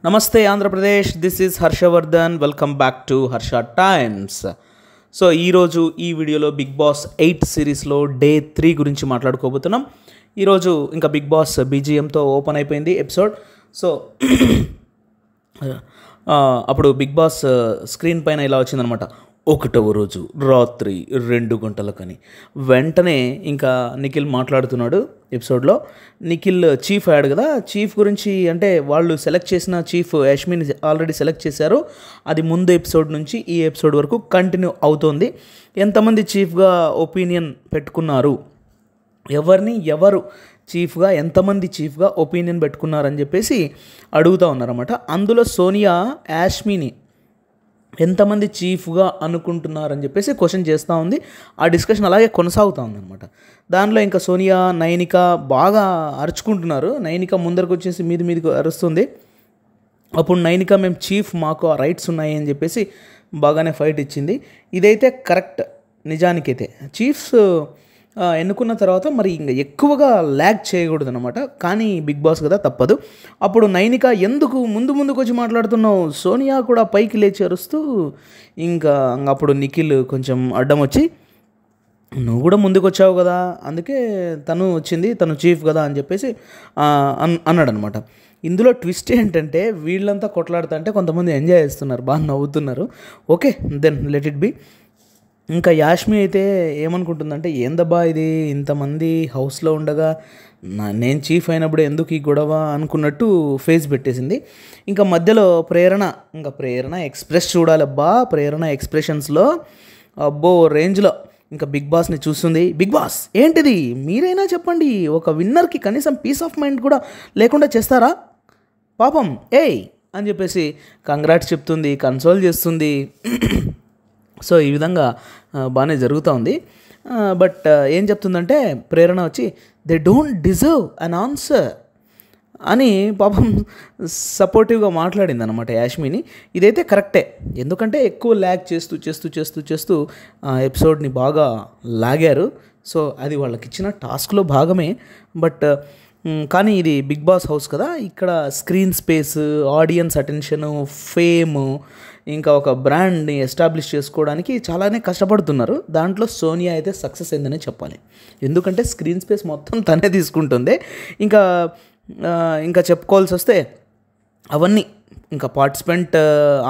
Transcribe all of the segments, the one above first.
నమస్తే Andhra Pradesh, this is Harshavardhan. Welcome back to Harsha times. So ఈరోజు ఈ వీడియోలో బిగ్ బాస్ 8 సిరీస్లో డే 3 గురించి మాట్లాడుకోబోతున్నాం. ఈరోజు ఇంకా బిగ్ బాస్ బీజిఎంతో ఓపెన్ అయిపోయింది ఎపిసోడ్. సో అప్పుడు బిగ్ బాస్ స్క్రీన్ పైన ఇలా వచ్చిందనమాట, 1వ రోజు రాత్రి 2 గంటలకని. వెంటనే ఇంకా నిఖిల్ మాట్లాడుతున్నాడు ఎపిసోడ్లో. నిఖిల్ చీఫ్ అయ్యాడు కదా, చీఫ్ గురించి అంటే వాళ్ళు సెలెక్ట్ చేసిన చీఫ్ యాష్మిని ఆల్రెడీ సెలెక్ట్ చేశారు. అది ముందు ఎపిసోడ్ నుంచి ఈ ఎపిసోడ్ వరకు కంటిన్యూ అవుతోంది. ఎంతమంది చీఫ్గా ఒపీనియన్ పెట్టుకున్నారు, ఎవరు చీఫ్గా, ఎంతమంది చీఫ్గా ఒపీనియన్ పెట్టుకున్నారని చెప్పేసి అడుగుతూ ఉన్నారన్నమాట. అందులో సోనియా యాష్మిని ఎంతమంది చీఫ్గా అనుకుంటున్నారని చెప్పేసి క్వశ్చన్ చేస్తూ ఉంది. ఆ డిస్కషన్ అలాగే కొనసాగుతూ ఉందన్నమాట. దానిలో ఇంకా సోనియా, నైనిక బాగా అరుచుకుంటున్నారు. నైనిక ముందరకు వచ్చేసి మీదికి అరుస్తుంది. అప్పుడు నైనిక, మేము చీఫ్, మాకు ఆ రైట్స్ ఉన్నాయి అని చెప్పేసి బాగానే ఫైట్ ఇచ్చింది. ఇదైతే కరెక్ట్. నిజానికైతే చీఫ్స్ ఎన్నుకున్న తర్వాత మరి ఇంకా ఎక్కువగా ల్యాగ్ చేయకూడదు అనమాట. కానీ బిగ్ బాస్ కదా, తప్పదు. అప్పుడు నైనిక, ఎందుకు ముందుకు వచ్చి మాట్లాడుతున్నావు, సోనియా కూడా పైకి లేచి అరుస్తూ ఇంకా అప్పుడు నిఖిల్ కొంచెం అడ్డం వచ్చి, నువ్వు కూడా ముందుకు వచ్చావు కదా, అందుకే తను వచ్చింది, తను చీఫ్ కదా అని చెప్పేసి అన్నాడు అనమాట. ఇందులో ట్విస్ట్ ఏంటంటే వీళ్ళంతా కొట్లాడుతా అంటే కొంతమంది ఎంజాయ్ చేస్తున్నారు, బాగా నవ్వుతున్నారు. Okay, then let it be. ఇంకా యాష్మి అయితే ఏమనుకుంటుందంటే, ఏందబ్బా ఇది, ఇంతమంది హౌస్లో ఉండగా నేను చీఫ్ అయినప్పుడు ఎందుకు ఈ గొడవ అనుకున్నట్టు ఫేస్ పెట్టేసింది. ఇంకా మధ్యలో ప్రేరణ ఎక్స్ప్రెస్ చూడాలబ్బా. ప్రేరణ ఎక్స్ప్రెషన్స్లో అబ్బో రేంజ్లో ఇంకా బిగ్ బాస్ని చూస్తుంది. బిగ్ బాస్ ఏంటిది, మీరైనా చెప్పండి, ఒక విన్నర్కి కనీసం పీస్ ఆఫ్ మైండ్ కూడా లేకుండా చేస్తారా పాపం, ఏయ్ అని చెప్పేసి కంగ్రాట్స్ చెప్తుంది, కన్సోల్ చేస్తుంది. సో ఈ విధంగా బాగానే జరుగుతూ ఉంది. బట్ ఏం చెప్తుందంటే ప్రేరణ వచ్చి, they don't deserve an answer అని పాపం సపోర్టివ్గా మాట్లాడింది అనమాట యాష్మిని. ఇదైతే కరెక్టే, ఎందుకంటే ఎక్కువ ల్యాగ్ చేస్తూ ఎపిసోడ్ని బాగా లాగారు. సో అది వాళ్ళకి ఇచ్చిన టాస్క్లో భాగమే. బట్ కానీ ఇది బిగ్ బాస్ హౌస్ కదా, ఇక్కడ screen space, audience attention, fame, ఇంకా ఒక బ్రాండ్ని ఎస్టాబ్లిష్ చేసుకోవడానికి చాలానే కష్టపడుతున్నారు. దాంట్లో సోనియా అయితే సక్సెస్ అయిందని చెప్పాలి. ఎందుకంటే స్క్రీన్ స్పేస్ మొత్తం తనే తీసుకుంటుంది. ఇంకా చెప్పుకోవాల్సి వస్తే అవన్నీ ఇంకా పార్టిసిపెంట్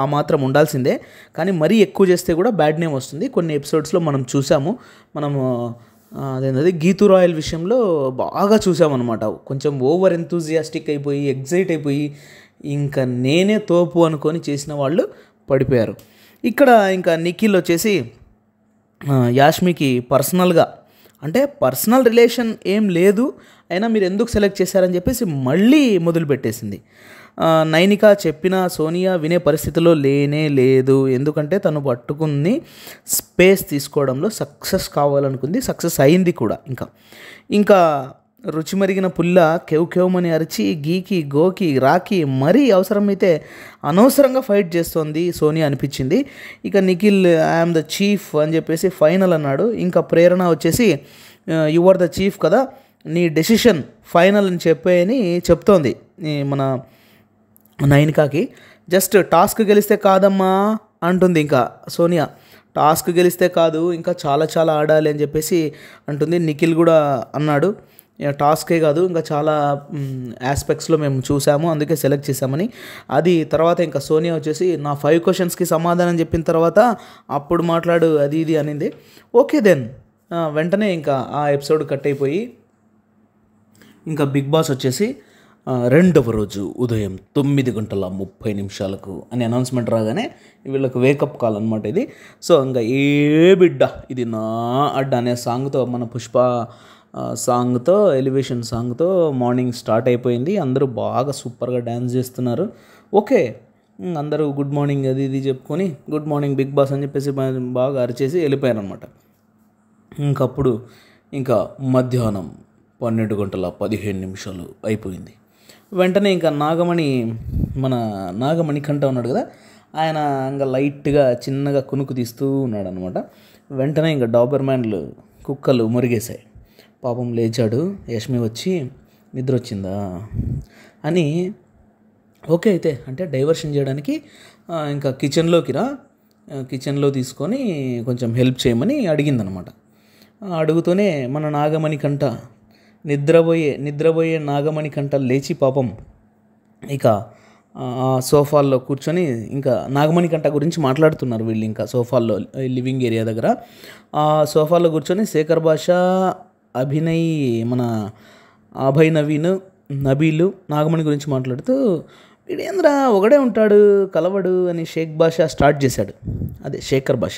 ఆ మాత్రం ఉండాల్సిందే. కానీ మరీ ఎక్కువ చేస్తే కూడా బ్యాడ్ నేమ్ వస్తుంది. కొన్ని ఎపిసోడ్స్లో మనం చూసాము. అదేంటది గీతూ రాయల్ విషయంలో బాగా చూసామన్నమాట. కొంచెం ఓవర్ ఎంతూజియాస్టిక్ అయిపోయి, ఎగ్జైట్ అయిపోయి, ఇంకా నేనే తోపు అనుకొని చేసిన వాళ్ళు పడిపోయారు. ఇక్కడ ఇంకా నిఖిల్ వచ్చేసి యాష్మికి పర్సనల్ రిలేషన్ ఏం లేదు, అయినా మీరు ఎందుకు సెలెక్ట్ చేశారని చెప్పేసి మళ్ళీ మొదలుపెట్టేసింది. నైనిక చెప్పిన సోనియా వినే పరిస్థితిలో లేనే లేదు, ఎందుకంటే తను పట్టుకుని స్పేస్ తీసుకోవడంలో సక్సెస్ కావాలనుకుంది, సక్సెస్ అయింది కూడా. ఇంకా రుచి మరిగిన పుల్ల కెవ్మని అరిచి గీకి గోకి రాకి మరీ అవసరమైతే అనవసరంగా ఫైట్ చేస్తోంది సోనియా అనిపించింది. ఇక నిఖిల్, ఐఎమ్ ద చీఫ్ అని చెప్పేసి ఫైనల్ అన్నాడు. ఇంకా ప్రేరణ వచ్చేసి, యు ఆర్ ద చీఫ్ కదా, నీ డెసిషన్ ఫైనల్ అని చెప్తోంది మన నైనికాకి. జస్ట్ టాస్క్ గెలిస్తే కాదమ్మా అంటుంది ఇంకా సోనియా. టాస్క్ గెలిస్తే కాదు, ఇంకా చాలా ఆడాలి అని చెప్పేసి అంటుంది. నిఖిల్ కూడా అన్నాడు, టాస్కే కాదు ఇంకా చాలా ఆస్పెక్ట్స్లో మేము చూసాము, అందుకే సెలెక్ట్ చేసామని. అది తర్వాత ఇంకా సోనియా వచ్చేసి నా 5 క్వశ్చన్స్కి సమాధానం చెప్పిన తర్వాత అప్పుడు మాట్లాడు అది ఇది అనింది. ఓకే దెన్ వెంటనే ఇంకా ఆ ఎపిసోడ్ కట్ అయిపోయి ఇంకా బిగ్ బాస్ వచ్చేసి 2వ రోజు ఉదయం 9:30 అని అనౌన్స్మెంట్ రాగానే వీళ్ళకి వేకప్ కాల్ అనమాట ఇది. సో ఇంకా ఏ బిడ్డ ఇది నా అడ్డ అనే సాంగ్తో, మన పుష్ప సాంగ్తో, ఎలివేషన్ సాంగ్తో మార్నింగ్ స్టార్ట్ అయిపోయింది. అందరూ బాగా సూపర్గా డ్యాన్స్ చేస్తున్నారు. ఓకే, అందరూ గుడ్ మార్నింగ్ అది ఇది చెప్పుకొని గుడ్ మార్నింగ్ బిగ్ బాస్ అని చెప్పేసి బాగా అరిచేసి వెళ్ళిపోయారు అనమాట. ఇంకప్పుడు ఇంకా మధ్యాహ్నం 12:15 అయిపోయింది. వెంటనే ఇంకా మన నాగమణికంఠ ఉన్నాడు కదా, ఆయన ఇంకా లైట్గా చిన్నగా కునుకు తీస్తూ ఉన్నాడు అనమాట. వెంటనే ఇంకా డాబర్మ్యాన్లు కుక్కలు మురిగేశాయి. పాపం లేచాడు. యష్మి వచ్చి, నిద్ర వచ్చిందా అని ఓకే అయితే అంటే డైవర్షన్ చేయడానికి ఇంకా కిచెన్లోకి రా, కిచెన్లో తీసుకొని కొంచెం హెల్ప్ చేయమని అడిగిందనమాట. అడుగుతూనే మన నాగమణి కంట నిద్రపోయే నాగమణి కంట లేచి పాపం ఇక ఆ సోఫాల్లో కూర్చొని ఇంకా నాగమణి కంట గురించి మాట్లాడుతున్నారు వీళ్ళు. ఇంకా సోఫాల్లో లివింగ్ ఏరియా దగ్గర ఆ సోఫాల్లో కూర్చొని శేఖర్ భాష, అభినయ్, మన అభయ్, నబీలు నాగమణి గురించి మాట్లాడుతూ వీడేంద్రా ఒకడే ఉంటాడు కలవడు అని షేక్ భాష స్టార్ట్ చేశాడు. అదే శేఖర్ భాష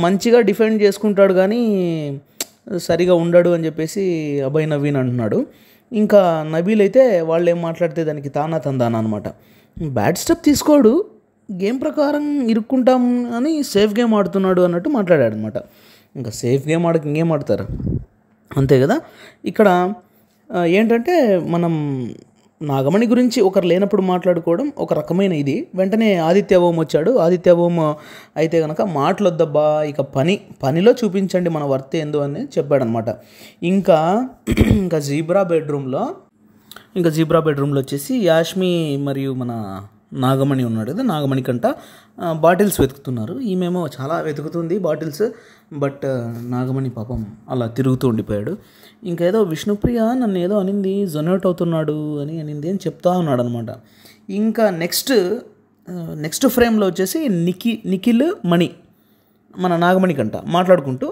మంచిగా డిఫెండ్ చేసుకుంటాడు కానీ సరిగా ఉండడు అని చెప్పేసి అభయ్ నవీన్ అంటున్నాడు. ఇంకా నబీల్ అయితే వాళ్ళు ఏం మాట్లాడితే దానికి తానా తందానా అనమాట. బ్యాడ్ స్టెప్ తీసుకోడు, గేమ్ ప్రకారం ఇరుక్కుంటాం అని సేఫ్ గేమ్ ఆడుతున్నాడు అన్నట్టు మాట్లాడాడు అనమాట. ఇంకా సేఫ్ గేమ్ ఆడక ఇంకేం ఆడతారు, అంతే కదా. ఇక్కడ ఏంటంటే మనం నాగమణి గురించి ఒకరు లేనప్పుడు మాట్లాడుకోవడం ఒక రకమైన ఇది. వెంటనే ఆదిత్య ఓం వచ్చాడు. ఆదిత్య ఓం అయితే కనుక మాటలొద్దబ్బా, ఇక పనిలో చూపించండి మన వర్త్ ఏందో అని చెప్పాడనమాట. ఇంకా జీబ్రా బెడ్రూమ్లో వచ్చేసి యాష్మి మరియు మన నాగమణి ఉన్నాడు కదా, నాగమణి కంట బాటిల్స్ వెతుకుతున్నారు. ఈమెమో చాలా వెతుకుతుంది బాటిల్స్, బట్ నాగమణి పాపం అలా తిరుగుతూ ఉండిపోయాడు. ఇంకా ఏదో విష్ణుప్రియ నన్ను ఏదో అనింది, జొనేట్ అవుతున్నాడు అనింది అని చెప్తా ఉన్నాడు అనమాట. ఇంకా నెక్స్ట్ ఫ్రేమ్లో వచ్చేసి నిఖిల్ మణి మన నాగమణి కంట మాట్లాడుకుంటూ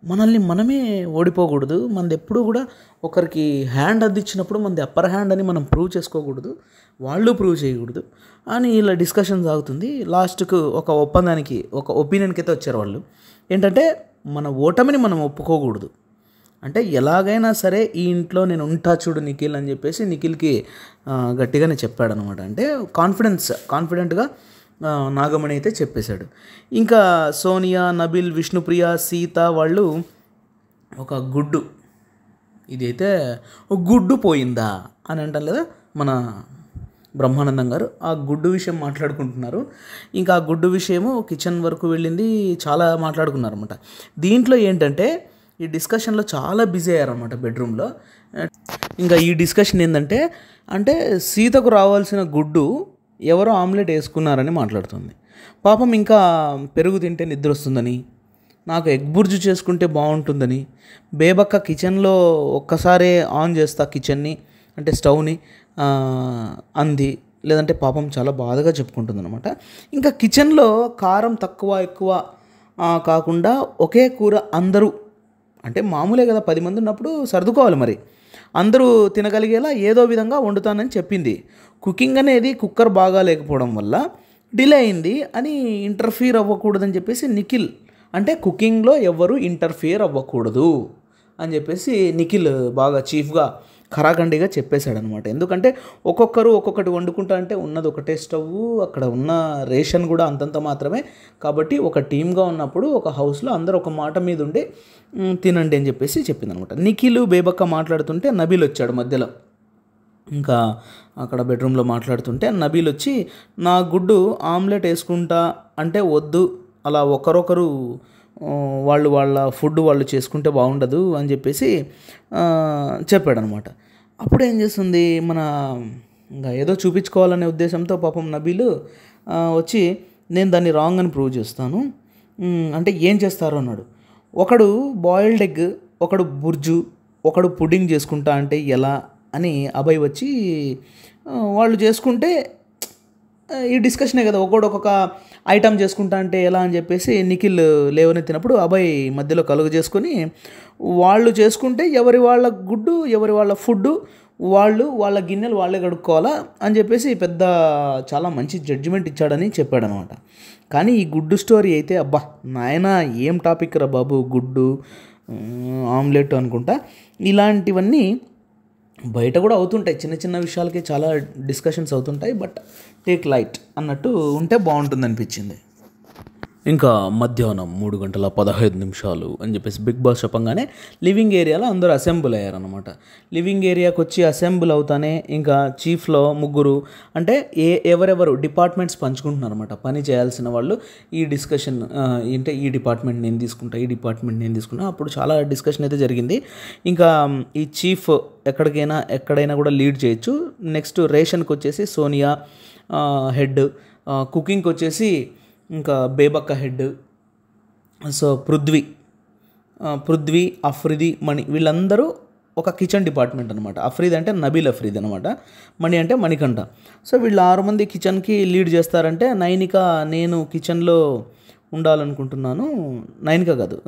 మనల్ని మనమే ఓడిపోకూడదు, మనది ఎప్పుడు కూడా ఒకరికి హ్యాండ్ అందించినప్పుడు మనది అప్పర్ హ్యాండ్ అని మనం ప్రూవ్ చేసుకోకూడదు, వాళ్ళు ప్రూవ్ చేయకూడదు అని ఇలా డిస్కషన్ సాగుతుంది. లాస్ట్కు ఒక ఒప్పందానికి, ఒక ఒపీనియన్కి అయితే వచ్చారు వాళ్ళు. ఏంటంటే మన ఓటమిని మనం ఒప్పుకోకూడదు, అంటే ఎలాగైనా సరే ఈ ఇంట్లో నేను ఉంటా చూడు నిఖిల్ అని చెప్పేసి నిఖిల్కి గట్టిగానే చెప్పాడనమాట. అంటే కాన్ఫిడెంట్గా నాగమణి అయితే చెప్పేశాడు. ఇంకా సోనియా, నబిల్, విష్ణుప్రియ, సీత వాళ్ళు ఒక ఇదైతే ఒక గుడ్డు పోయిందా అని అంటారు కదా మన బ్రహ్మానందం గారు, ఆ గుడ్డు విషయం మాట్లాడుకుంటున్నారు. ఇంకా ఆ గుడ్డు విషయము కిచెన్ వరకు వెళ్ళింది, చాలా మాట్లాడుకున్నారు అనమాట. దీంట్లో ఏంటంటే ఈ డిస్కషన్లో చాలా బిజీ అయ్యారనమాట బెడ్రూమ్లో. ఇంకా ఈ డిస్కషన్ ఏంటంటే సీతకు రావాల్సిన గుడ్డు ఎవరో ఆమ్లెట్ వేసుకున్నారని మాట్లాడుతుంది. పాపం ఇంకా పెరుగు తింటే నిద్ర వస్తుందని, నాకు ఎగ్ బుర్జు చేసుకుంటే బాగుంటుందని, బేబక్క కిచెన్లో ఒక్కసారే ఆన్ చేస్తా కిచెన్ని అంటే స్టవ్ని అంది. లేదంటే పాపం చాలా బాధగా చెప్పుకుంటుంది అనమాట. ఇంకా కిచెన్లో కారం తక్కువ ఎక్కువ కాకుండా ఒకే కూర అందరూ, అంటే మామూలే కదా 10 మంది ఉన్నప్పుడు సర్దుకోవాలి, మరి అందరూ తినగలిగేలా ఏదో విధంగా వండుతానని చెప్పింది. కుకింగ్ అనేది కుక్కర్ బాగా లేకపోవడం వల్ల డిలే అయింది అని ఇంటర్ఫియర్ అవ్వకూడదని చెప్పేసి నిఖిల్, అంటే కుకింగ్లో ఎవరు ఇంటర్ఫియర్ అవ్వకూడదు అని చెప్పేసి నిఖిల్ బాగా చీఫ్గా ఖరాఖండిగా చెప్పేశాడనమాట. ఎందుకంటే ఒక్కొక్కరు ఒక్కొక్కటి వండుకుంటా అంటే ఉన్నది ఒకటే స్టవ్, అక్కడ ఉన్న రేషన్ కూడా అంతంత మాత్రమే. కాబట్టి ఒక టీమ్గా ఉన్నప్పుడు ఒక హౌస్లో అందరూ ఒక మాట మీద ఉండి తినండి అని చెప్పేసి చెప్పిందనమాట. నిఖిల్, బేబక్క మాట్లాడుతుంటే నబీల్ వచ్చాడు మధ్యలో. ఇంకా అక్కడ బెడ్రూమ్లో మాట్లాడుతుంటే నబీల్ వచ్చి నా గుడ్డు ఆమ్లెట్ వేసుకుంటా అంటే వద్దు, అలా ఒకరొకరు వాళ్ళ ఫుడ్ వాళ్ళు చేసుకుంటే బాగుండదు అని చెప్పేసి చెప్పాడనమాట. అప్పుడు ఏం చేస్తుంది మన ఇంకా ఏదో చూపించుకోవాలనే ఉద్దేశంతో పాపం నబీలు వచ్చి నేను దాన్ని రాంగ్ అని ప్రూవ్ చేస్తాను అంటే ఏం చేస్తారో అన్నాడు. ఒకడు బాయిల్డ్ ఎగ్, ఒకడు బుర్జు, ఒకడు పుడ్డింగ్ చేసుకుంటా అంటే ఎలా అని అభయ్ వచ్చి వాళ్ళు చేసుకుంటే ఈ డిస్కషనే కదా, ఒక్కొక్క ఐటమ్ చేసుకుంటా అంటే ఎలా అని చెప్పేసి నిఖిల్ లేవనెత్తినప్పుడు అభయ్ మధ్యలో కలుగు చేసుకొని వాళ్ళు చేసుకుంటే ఎవరి వాళ్ళ గుడ్డు ఎవరి వాళ్ళ ఫుడ్ వాళ్ళ గిన్నెలు వాళ్ళే కడుక్కోవాలా అని చెప్పేసి పెద్ద చాలా మంచి జడ్జిమెంట్ ఇచ్చాడని చెప్పాడనమాట. కానీ ఈ గుడ్డు స్టోరీ అయితే అబ్బా నాయన ఏం టాపిక్ రా బాబు, గుడ్డు ఆమ్లెట్ అనుకుంటా. ఇలాంటివన్నీ బయట కూడా అవుతుంటాయి, చిన్న చిన్న విషయాలకి చాలా డిస్కషన్స్ అవుతుంటాయి. బట్ టేక్ లైట్ అన్నట్టు ఉంటే బాగుంటుంది అనిపించింది. ఇంకా మధ్యాహ్నం 3:15 అని చెప్పేసి బిగ్ బాస్ చెప్పంగానే లివింగ్ ఏరియాలో అందరూ అసెంబుల్ అయ్యారనమాట. లివింగ్ ఏరియాకి వచ్చి అసెంబుల్ అవుతానే ఇంకా చీఫ్లో ముగ్గురు అంటే ఎవరెవరు డిపార్ట్మెంట్స్ పంచుకుంటున్నారు అనమాట. పని చేయాల్సిన వాళ్ళు ఈ డిస్కషన్ అంటే ఈ డిపార్ట్మెంట్ నేను తీసుకుంటా, ఈ డిపార్ట్మెంట్ నేను తీసుకుంటా. అప్పుడు చాలా డిస్కషన్ అయితే జరిగింది. ఇంకా ఈ చీఫ్ ఎక్కడైనా కూడా లీడ్ చేయొచ్చు. నెక్స్ట్ రేషన్కి వచ్చేసి సోనియా హెడ్, కుకింగ్కి వచ్చేసి ఇంకా బేబక్క హెడ్, సో పృథ్వీ, అఫ్రిది, మణి వీళ్ళందరూ ఒక కిచెన్ డిపార్ట్మెంట్ అనమాట. అఫ్రీద్ అంటే నబీల్ అఫ్రీద్ అనమాట, మణి అంటే మణికంఠ. సో వీళ్ళు 6 మంది కిచెన్కి లీడ్ చేస్తారంటే నైనిక నేను కిచెన్లో ఉండాలనుకుంటున్నాను, నైనిక కాదు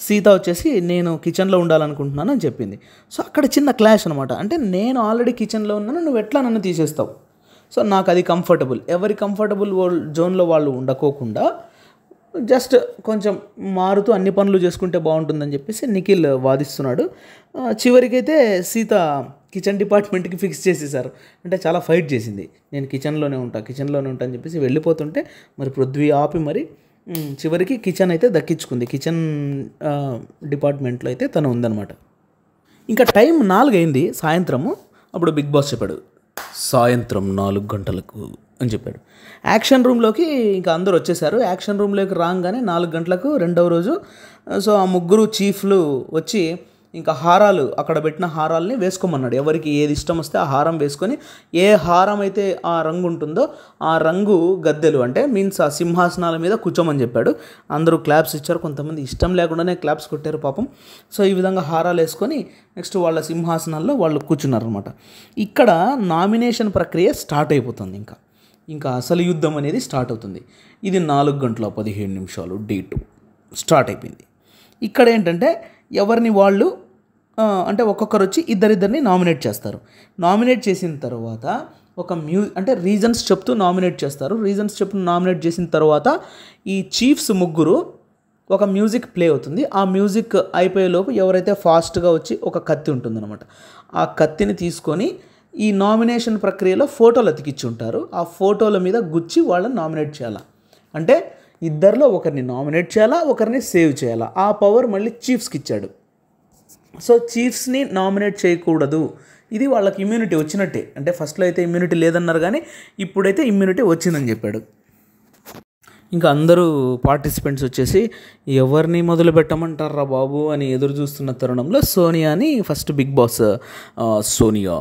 సీత వచ్చేసి నేను కిచెన్లో ఉండాలనుకుంటున్నాను అని చెప్పింది. సో అక్కడ చిన్న క్లాష్ అనమాట. అంటే నేను ఆల్రెడీ కిచెన్లో ఉన్నాను, నువ్వు ఎట్లా నన్ను తీసేస్తావు? సో నాకు అది కంఫర్టబుల్, ఎవరి కంఫర్టబుల్ జోన్లో వాళ్ళు ఉండకోకుండా జస్ట్ కొంచెం మారుతూ అన్ని పనులు చేసుకుంటే బాగుంటుందని చెప్పేసి నిఖిల్ వాదిస్తున్నాడు. చివరికైతే సీత కిచెన్ డిపార్ట్మెంట్కి ఫిక్స్ చేసేసారు. అంటే చాలా ఫైట్ చేసింది, నేను కిచెన్లోనే ఉంటా అని చెప్పేసి వెళ్ళిపోతుంటే మరి పృథ్వీ ఆపి మరి చివరికి కిచెన్ అయితే దక్కించుకుంది. కిచెన్ డిపార్ట్మెంట్లో అయితే తను ఉందన్నమాట. ఇంకా టైం 4 అయింది సాయంత్రము. అప్పుడు బిగ్ బాస్ చెప్పాడు సాయంత్రం 4 గంటలకు అని చెప్పాడు. యాక్షన్ రూమ్లోకి ఇంకా అందరూ వచ్చేసారు. యాక్షన్ రూమ్లోకి రాగానే 4 గంటలకు రెండవ రోజు. సో ఆ ముగ్గురు చీఫ్లు వచ్చి ఇంకా హారాలు అక్కడ పెట్టిన హారాలని వేసుకోమన్నాడు. ఎవరికి ఏది ఇష్టం వస్తే ఆ హారం వేసుకొని ఏ హారం అయితే ఆ రంగు ఉంటుందో ఆ రంగు గద్దెలు అంటే మీన్స్ ఆ సింహాసనాల మీద కూర్చోమని చెప్పాడు. అందరూ క్లాప్స్ ఇచ్చారు, కొంతమంది ఇష్టం లేకుండానే క్లాప్స్ కొట్టారు పాపం. సో ఈ విధంగా హారాలు వేసుకొని నెక్స్ట్ వాళ్ళ సింహాసనాల్లో వాళ్ళు కూర్చున్నారనమాట. ఇక్కడ నామినేషన్ ప్రక్రియ స్టార్ట్ అయిపోతుంది. ఇంకా అసలు యుద్ధం అనేది స్టార్ట్ అవుతుంది. ఇది 4:15 డే 2 స్టార్ట్ అయిపోయింది. ఇక్కడ ఏంటంటే ఎవరిని వాళ్ళు అంటే ఒక్కొక్కరు వచ్చి ఇద్దరిని నామినేట్ చేస్తారు. నామినేట్ చేసిన తర్వాత ఒక అంటే రీజన్స్ చెప్తూ నామినేట్ చేస్తారు. రీజన్స్ చెప్తూ నామినేట్ చేసిన తర్వాత ఈ చీఫ్స్ ముగ్గురు ఒక మ్యూజిక్ ప్లే అవుతుంది. ఆ మ్యూజిక్ అయిపోయేలోపు ఎవరైతే ఫాస్ట్గా వచ్చి ఒక కత్తి ఉంటుందన్నమాట, ఆ కత్తిని తీసుకొని ఈ నామినేషన్ ప్రక్రియలో ఫోటోలు అతికిచ్చుంటారు. ఆ ఫోటోల మీద గుచ్చి వాళ్ళని నామినేట్ చేయాలి. అంటే ఇద్దరిలో ఒకరిని నామినేట్ చేయాలా, ఒకరిని సేవ్ చేయాలా. ఆ పవర్ మళ్ళీ చీఫ్స్కి ఇచ్చాడు. సో చీఫ్స్ని నామినేట్ చేయకూడదు. ఇది వాళ్ళకి ఇమ్యూనిటీ వచ్చినట్టే. అంటే ఫస్ట్లో అయితే ఇమ్యూనిటీ లేదన్నారు కానీ ఇప్పుడైతే ఇమ్యూనిటీ వచ్చిందని చెప్పాడు. ఇంకా అందరూ పార్టిసిపెంట్స్ వచ్చేసి ఎవరిని మొదలు పెట్టమంటారా బాబు అని ఎదురు చూస్తున్న తరుణంలో సోనియాని ఫస్ట్ బిగ్ బాస్ సోనియా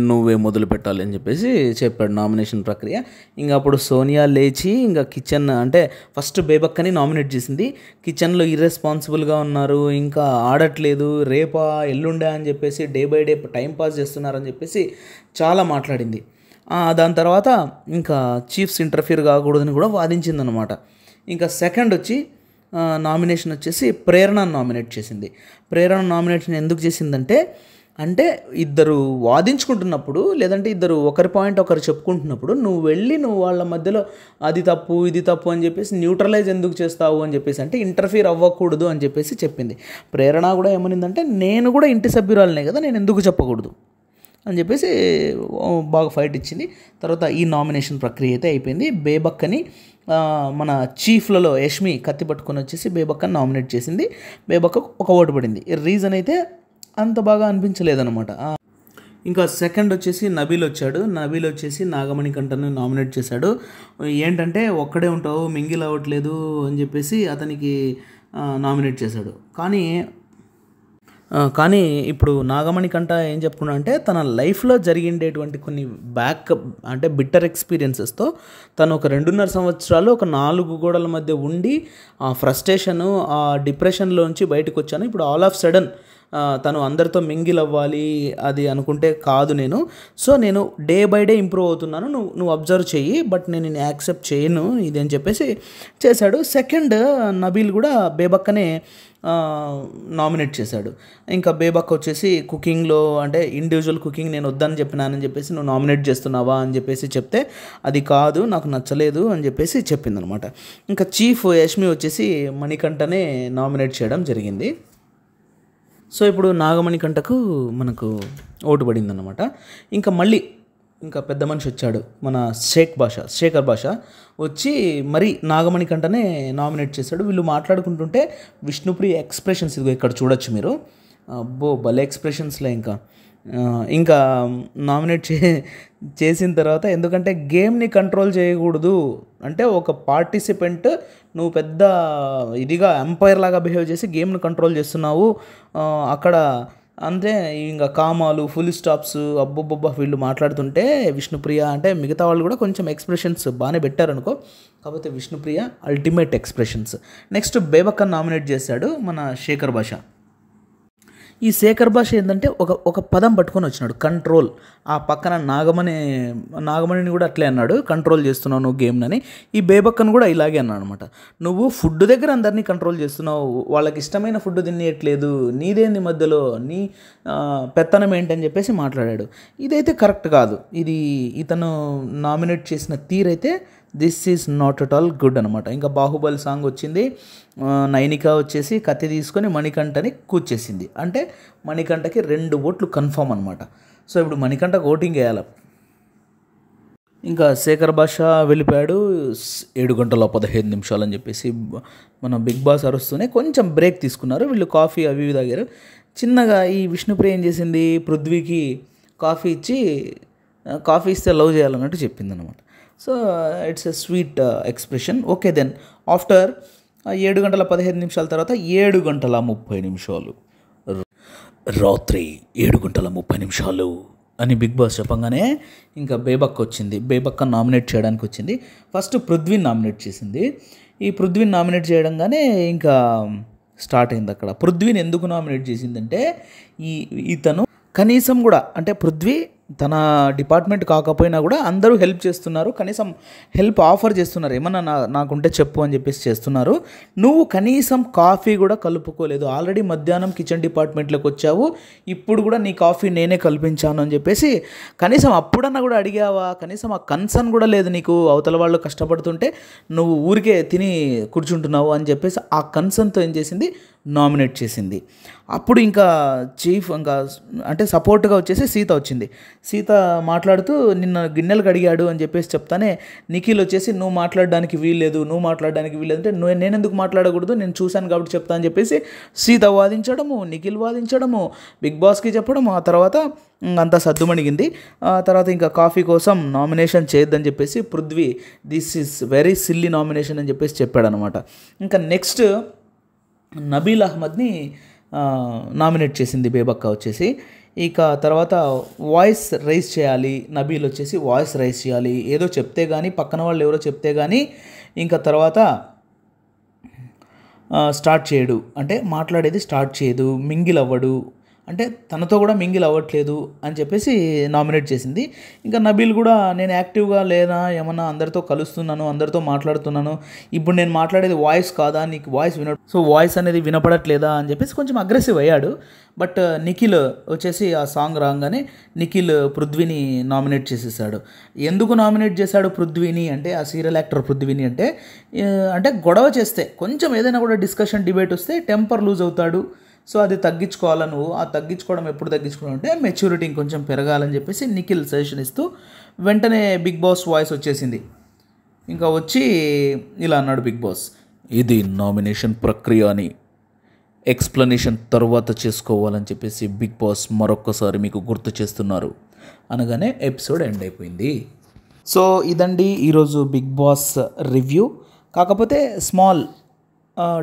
నువ్వే మొదలు పెట్టాలి అని చెప్పేసి చెప్పాడు నామినేషన్ ప్రక్రియ. ఇంకా అప్పుడు సోనియా లేచి ఇంకా కిచెన్ అంటే ఫస్ట్ బేబక్కని నామినేట్ చేసింది. కిచెన్లో ఇర్రెస్పాన్సిబుల్గా ఉన్నారు, ఇంకా ఆడట్లేదు, రేపా ఎల్లుండా అని చెప్పేసి day by day time pass చేస్తున్నారని చెప్పేసి చాలా మాట్లాడింది. దాని తర్వాత ఇంకా చీఫ్స్ ఇంటర్ఫియర్ కాకూడదని కూడా వాదించిందనమాట. ఇంకా సెకండ్ వచ్చి నామినేషన్ వచ్చేసి ప్రేరణ నామినేట్ చేసింది. ప్రేరణ నామినేషన్ ఎందుకు చేసిందంటే అంటే ఇద్దరు వాదించుకుంటున్నప్పుడు లేదంటే ఇద్దరు ఒకరి పాయింట్ ఒకరు చెప్పుకుంటున్నప్పుడు నువ్వు వాళ్ళ మధ్యలో అది తప్పు ఇది తప్పు అని చెప్పేసి న్యూట్రలైజ్ ఎందుకు చేస్తావు అని చెప్పేసి అంటే ఇంటర్ఫియర్ అవ్వకూడదు అని చెప్పేసి చెప్పింది. ప్రేరణ కూడా ఏమనిందంటే నేను కూడా ఇంటి సభ్యురాలనే కదా, నేను ఎందుకు చెప్పకూడదు అని చెప్పేసి బాగా ఫైట్ ఇచ్చింది. తర్వాత ఈ నామినేషన్ ప్రక్రియ అయితే అయిపోయింది. బేబక్కని మన చీఫ్లలో యష్మి కత్తి పట్టుకొని వచ్చేసి బేబక్కని నామినేట్ చేసింది. బేబక్కకు ఒక ఓటు పడింది. రీజన్ అయితే అంత బాగా అనిపించలేదన్నమాట. ఇంకా సెకండ్ వచ్చేసి నబీల్ వచ్చాడు. నబీల్ వచ్చేసి నాగమణి కంటను నామినేట్ చేశాడు. ఏంటంటే ఒక్కడే ఉంటావు, మింగిల్ అవ్వట్లేదు అని చెప్పేసి అతనికి నామినేట్ చేశాడు. కానీ ఇప్పుడు నాగమణి కంట ఏం చెప్పుకున్నా అంటే తన లైఫ్లో జరిగిండేటువంటి కొన్ని అంటే బిట్టర్ ఎక్స్పీరియన్సెస్తో తను ఒక 2.5 సంవత్సరాలు ఒక 4 గోడల మధ్య ఉండి ఆ ఫ్రస్ట్రేషను ఆ డిప్రెషన్లోంచి బయటకు వచ్చాను. ఇప్పుడు ఆల్ ఆఫ్ సడన్ తను అందరితో మింగిల్ అవ్వాలి అది అనుకుంటే కాదు నేను డే బై డే ఇంప్రూవ్ అవుతున్నాను, నువ్వు అబ్జర్వ్ చెయ్యి, బట్ నేను యాక్సెప్ట్ చేయను ఇది అని చెప్పేసి చేశాడు. సెకండ్ నబీల్ కూడా బేబక్కనే నామినేట్ చేశాడు. ఇంకా బేబక్క వచ్చేసి కుకింగ్లో అంటే ఇండివిజువల్ కుకింగ్ నేను వద్దని చెప్పినానని చెప్పేసి నువ్వు నామినేట్ చేస్తున్నావా అని చెప్పేసి చెప్తే అది కాదు నాకు నచ్చలేదు అని చెప్పేసి చెప్పిందనమాట. ఇంకా చీఫ్ యష్మి వచ్చేసి మణికంఠనే నామినేట్ చేయడం జరిగింది. సో ఇప్పుడు నాగమణి కంటకు మనకు ఓటు పడిందన్నమాట. ఇంకా మళ్ళీ ఇంకా పెద్ద మనిషి వచ్చాడు, మన శేఖర్ భాష వచ్చి మరి నాగమణి కంటనే నామినేట్ చేశాడు. వీళ్ళు మాట్లాడుకుంటుంటే విష్ణుప్రియ ఎక్స్ప్రెషన్స్ ఇదిగో ఇక్కడ చూడొచ్చు మీరు. అబ్బో భలే ఎక్స్ప్రెషన్స్లే. ఇంకా నామినేట్ చేసిన తర్వాత, ఎందుకంటే గేమ్ని కంట్రోల్ చేయకూడదు అంటే ఒక పార్టిసిపెంట్ నువ్వు పెద్ద ఇదిగా ఎంపైర్ లాగా బిహేవ్ చేసి గేమ్ని కంట్రోల్ చేస్తున్నావు అక్కడ అంతే. ఇంకా కామాలు ఫుల్ స్టాప్స్ అబ్బబ్బబ్బా వీళ్ళు మాట్లాడుతుంటే విష్ణుప్రియ అంటే మిగతా వాళ్ళు కూడా కొంచెం ఎక్స్ప్రెషన్స్ బాగానే పెట్టారనుకో, కాకపోతే విష్ణుప్రియ అల్టిమేట్ ఎక్స్ప్రెషన్స్. నెక్స్ట్ బేబక్కని నామినేట్ చేశాడు మన శేఖర్ భాష. ఈ శేఖర్ భాష ఏంటంటే ఒక పదం పట్టుకొని వచ్చినాడు, కంట్రోల్. ఆ పక్కన నాగమణిని కూడా అట్లే అన్నాడు, కంట్రోల్ చేస్తున్నావు నువ్వు గేమ్నని. ఈ బేబక్కను కూడా ఇలాగే అన్నాడు అనమాట, నువ్వు ఫుడ్ దగ్గర అందరినీ కంట్రోల్ చేస్తున్నావు, వాళ్ళకి ఇష్టమైన ఫుడ్ తినేయట్లేదు, నీదేంది మధ్యలో నీ పెత్తనం ఏంటని చెప్పేసి మాట్లాడాడు. ఇదైతే కరెక్ట్ కాదు. ఇతను నామినేట్ చేసిన తీరైతే this is not at all good అనమాట. ఇంకా బాహుబలి సాంగ్ వచ్చింది, నైనిక వచ్చేసి కత్తి తీసుకొని మణికంఠని కూర్చేసింది. అంటే మణికంఠకి 2 ఓట్లు కన్ఫామ్ అనమాట. సో ఇప్పుడు మణికంఠకు ఓటింగ్ వేయాలి. ఇంకా శేఖర్ భాష వెళ్ళిపోయాడు. 7:15 అని చెప్పేసి మన బిగ్ బాస్ అరుస్తూనే కొంచెం బ్రేక్ తీసుకున్నారు. వీళ్ళు కాఫీ అవి ఇవి తాగారు. చిన్నగా ఈ విష్ణుప్రియ ఏం చేసింది, పృథ్వీకి కాఫీ ఇస్తే లవ్ చేయాలన్నట్టు చెప్పిందనమాట. So it's a sweet expression. Okay, then after 7:15 తర్వాత 7:30 రాత్రి 7:30 అని బిగ్ బాస్ చెప్పగానే ఇంకా బేబక్క వచ్చింది. బేబక్క నామినేట్ చేయడానికి వచ్చింది. ఫస్ట్ పృథ్వీని నామినేట్ చేసింది. ఈ పృథ్వీని నామినేట్ చేయడంగానే ఇంకా స్టార్ట్ అయింది అక్కడ. పృథ్వీని ఎందుకు నామినేట్ చేసిందంటే ఇతను కనీసం కూడా అంటే పృథ్వీ తన డిపార్ట్మెంట్ కాకపోయినా కూడా అందరూ హెల్ప్ చేస్తున్నారు, కనీసం హెల్ప్ ఆఫర్ చేస్తున్నారు, ఏమన్నా నాకుంటే చెప్పు అని చెప్పేసి చేస్తున్నారు. నువ్వు కనీసం కాఫీ కూడా కలుపుకోలేదు. ఆల్రెడీ మధ్యాహ్నం కిచెన్ డిపార్ట్మెంట్లోకి వచ్చావు, ఇప్పుడు కూడా నీ కాఫీ నేనే కల్పించాను అని చెప్పేసి కనీసం అప్పుడన్నా కూడా అడిగావా? కనీసం ఆ కన్సర్న్ కూడా లేదు నీకు. అవతల వాళ్ళు కష్టపడుతుంటే నువ్వు ఊరికే తిని కూర్చుంటున్నావు అని చెప్పేసి ఆ కన్సర్న్తో ఏం చేసింది, నామినేట్ చేసింది. అప్పుడు ఇంకా చీఫ్ ఇంకా అంటే సపోర్ట్గా వచ్చేసి సీత వచ్చింది. సీత మాట్లాడుతూ నిన్న గిన్నెలు కడిగాడు అని చెప్పేసి చెప్తానే నిఖిల్ వచ్చేసి నువ్వు మాట్లాడడానికి వీల్లేదు అంటే నేను ఎందుకు మాట్లాడకూడదు, నేను చూశాను కాబట్టి చెప్తా అని చెప్పేసి సీత వాదించడము, నిఖిల్ వాదించడము, బిగ్ బాస్కి చెప్పడము. ఆ తర్వాత అంతా సద్దుమణిగింది. ఆ తర్వాత ఇంకా కాఫీ కోసం నామినేషన్ చేయొద్దని చెప్పేసి Prithvi this is very silly nomination అని చెప్పేసి చెప్పాడనమాట. ఇంకా నెక్స్ట్ నబీల్ అహ్మద్ని నామినేట్ చేసింది బేబక్క వచ్చేసి. ఇక తర్వాత వాయిస్ రైజ్ చేయాలి, నబీల్ వచ్చేసి వాయిస్ రైజ్ చేయాలి, ఏదో చెప్తే కానీ పక్కన వాళ్ళు ఎవరో చెప్తే కానీ ఇంకా తర్వాత స్టార్ట్ చేయడు, అంటే మాట్లాడేది స్టార్ట్ చేయదు, మింగిల్ అవ్వడు, అంటే తనతో కూడా మింగిల్ అవ్వట్లేదు అని చెప్పేసి నామినేట్ చేసింది. ఇంకా నబీల్ కూడా నేను యాక్టివ్గా లేదా ఏమన్నా అందరితో కలుస్తున్నాను, అందరితో మాట్లాడుతున్నాను, ఇప్పుడు నేను మాట్లాడేది వాయిస్ కాదా, నీకు వాయిస్ సో వాయిస్ అనేది వినపడట్లేదా అని చెప్పేసి కొంచెం అగ్రెసివ్ అయ్యాడు. బట్ నిఖిల్ వచ్చేసి ఆ సాంగ్ రాగానే నిఖిల్ పృథ్వీని నామినేట్ చేసేసాడు. ఎందుకు నామినేట్ చేశాడు పృథ్వీని అంటే, ఆ సీరియల్ యాక్టర్ పృథ్వీని అంటే గొడవ చేస్తే కొంచెం ఏదైనా కూడా డిస్కషన్ డిబేట్ వస్తే టెంపర్ లూజ్ అవుతాడు. సో అది తగ్గించుకోవాలా నువ్వు. ఆ తగ్గించుకోవడం ఎప్పుడు తగ్గించుకోవడం అంటే మెచ్యూరిటీ ఇంకొంచెం పెరగాలని చెప్పేసి నిఖిల్ సజెషన్ ఇస్తూ వెంటనే బిగ్ బాస్ వాయిస్ వచ్చేసింది. ఇంకా వచ్చి ఇలా అన్నాడు బిగ్ బాస్, ఇది నామినేషన్ ప్రక్రియ అని ఎక్స్ప్లెనేషన్ తర్వాత చేసుకోవాలని చెప్పేసి బిగ్ బాస్ మరొక్కసారి మీకు గుర్తు చేస్తున్నారు అనగానే ఎపిసోడ్ ఎండ్ అయిపోయింది. సో ఇదండి ఈరోజు బిగ్ బాస్ రివ్యూ. కాకపోతే స్మాల్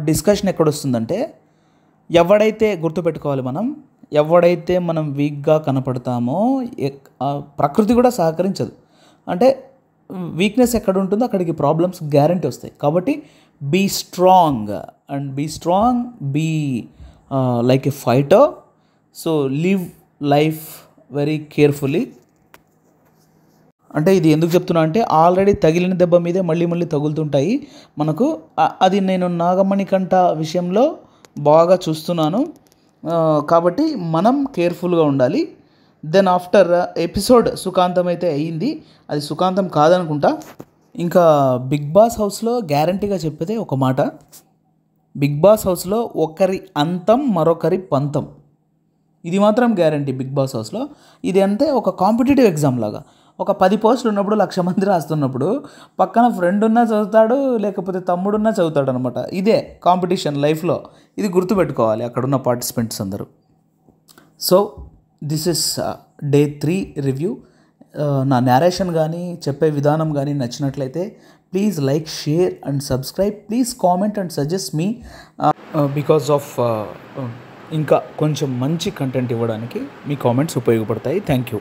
డిస్కషన్ ఎక్కడొస్తుందంటే, ఎవడైతే గుర్తుపెట్టుకోవాలి ఎవడైతే మనం వీక్గా కనపడతామో ప్రకృతి కూడా సహకరించదు. అంటే వీక్నెస్ ఎక్కడ ఉంటుందో అక్కడికి ప్రాబ్లమ్స్ గ్యారంటీ వస్తాయి. కాబట్టి be strong be like a fighter. So live life very carefully. అంటే ఇది ఎందుకు చెప్తున్నా అంటే, ఆల్రెడీ తగిలిన దెబ్బ మీదే మళ్ళీ మళ్ళీ తగులుతుంటాయి మనకు. అది నేను నాగమణి కంట విషయంలో బాగా చూస్తున్నాను. కాబట్టి మనం కేర్ఫుల్గా ఉండాలి. దెన్ ఆఫ్టర్ ఎపిసోడ్ సుఖాంతం అయితే అయ్యింది, అది సుఖాంతం కాదనుకుంటా. ఇంకా బిగ్ బాస్ హౌస్లో గ్యారంటీగా చెప్పేదే ఒక మాట, బిగ్ బాస్ హౌస్లో ఒకరి అంతం మరొకరి పంతం, ఇది మాత్రం గ్యారంటీ బిగ్ బాస్ హౌస్లో. ఇది అంటే ఒక కాంపిటేటివ్ ఎగ్జామ్ లాగా, ఒక 10 పోస్టులు ఉన్నప్పుడు 1,00,000 మంది రాస్తున్నప్పుడు పక్కన ఫ్రెండ్ ఉన్నా చదువుతాడు, లేకపోతే తమ్ముడున్నా చదువుతాడు అనమాట. ఇదే కాంపిటీషన్ లైఫ్లో. ఇది గుర్తుపెట్టుకోవాలి అక్కడున్న పార్టిసిపెంట్స్ అందరూ. So this is day 3 review. నా నేరేషన్ కానీ చెప్పే విధానం కానీ నచ్చినట్లయితే please like, share and subscribe. Please comment and suggest me because of ఇంకా కొంచెం మంచి కంటెంట్ ఇవ్వడానికి మీ కామెంట్స్ ఉపయోగపడతాయి. Thank you.